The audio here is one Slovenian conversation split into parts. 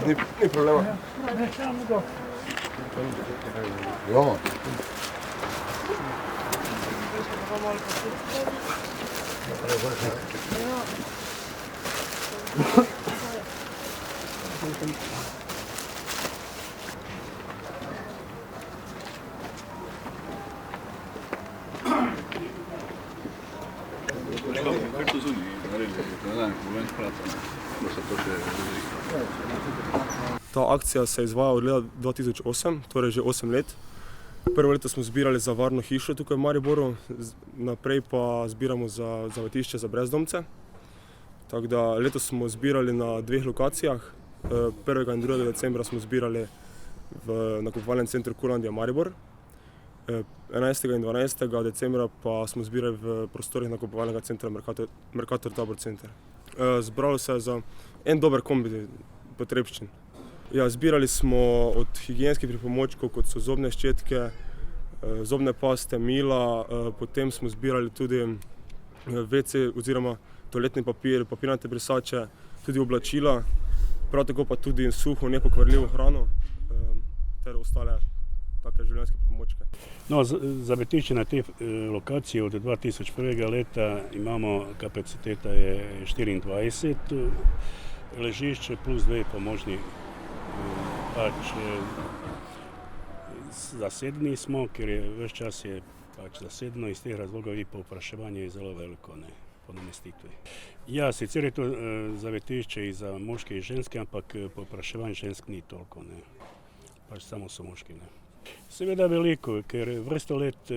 Ni problema. Ja. Ta akcija se izvaja od leta 2008, torej že 8 let. Prvo leto smo zbirali za varno hišo tukaj v Mariboru, naprej pa zbiramo za zavetišče za brezdomce. Tako da letos smo zbirali na dveh lokacijah. 1. in 2. decembra smo zbirali v nakupovalnem centru Kurlandija Maribor. 11. in 12. decembra pa smo zbirali v prostorih nakupovalnega centra Mercator Tabor Center. Zbralo se je za en dober kombi potrebščin. Ja, zbirali smo od higienskih pripomočkov, kot so zobne ščetke, zobne paste, mila, potem smo zbirali tudi WC oziroma toaletni papir, papirnate brisače, tudi oblačila, prav tako pa tudi suho, nepokvarljivo hrano ter ostale take življenjske pripomočke. No, zavetišče na tej lokaciji od 2001. leta imamo kapaciteta je 24 ležišče plus 2 pomožni. Pač zasedni smo, ker je ves čas je pač zasedno, iz teh razlogov i povpraševanje je zelo veliko, ne, po namestitvi. Ja, sicer je to zavetišče i za moške i ženske, ampak povpraševanje žensk ni toliko, ne. Pač samo so moški, ne. Seveda veliko, ker vrsto let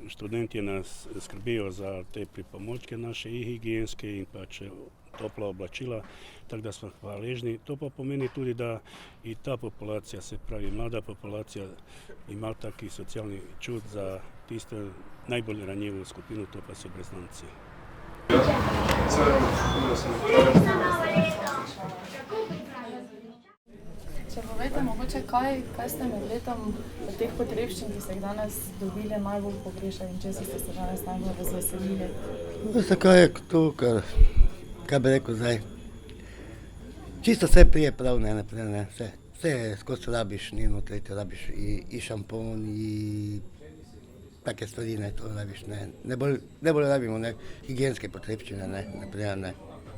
študentje nas skrbijo za te pripomočke naše i higijenske in pač topla oblačila, tako da smo hvaležni. To pa pomeni tudi da i ta populacija, se pravi mlada populacija, ima taki socijalni čut za tisto najbolje ranjivu skupinu, to pa su brezdomci. Če povejte mogoče, kaj ste med letom od teh potrebščin, ki ste jih danes dobili, najbolj pogrešali in česa ste se danes najbolj razveselili? Veste, kaj je to, kaj bi rekel zdaj? Čisto vse prije prav, ne, vse skozi rabiš, ni notri, rabiš i šampon, i take stvari, ne, to rabiš, ne. Ne bolj rabimo, ne, higijenske potrebščine, ne,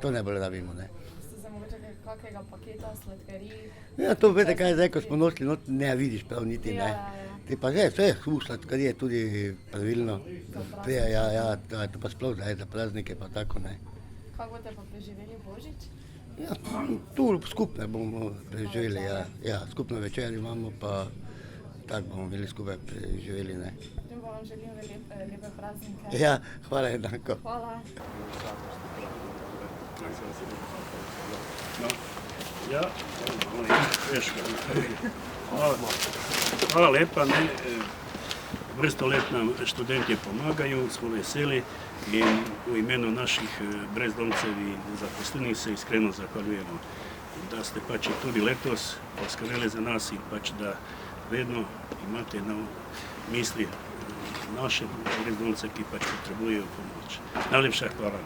to ne bolj rabimo, ne. Ste se mogoče kakega paketa, sladkarij? Ja, to veste, kaj zdaj, ko smo nosili, ne vidiš prav niti, ne. Ti pa vse sladkarije tudi pravilno. Prije, ja, to pa sploh zdaj za praznike pa tako, ne. Kako boste pa preživeli Božič? Ja, tu skupaj bomo preživeli, ja, skupno večer imamo, pa tako bomo bili skupaj preživeli, ne. Potem pa vam želim lepe praznike. Ja, hvala enako. Hvala. Ja, hvala lepa, ne. Vrsto let nam študentje pomagajo, smo veseli in u imenu naših brezdomcev i zaposlenih se iskreno zahvaljujemo. Da ste pač i tudi letos poskrbeli za nas i pač da vedno imate na misli naše brezdomce, ki pač potrebujejo pomoć. Najlepša hvala.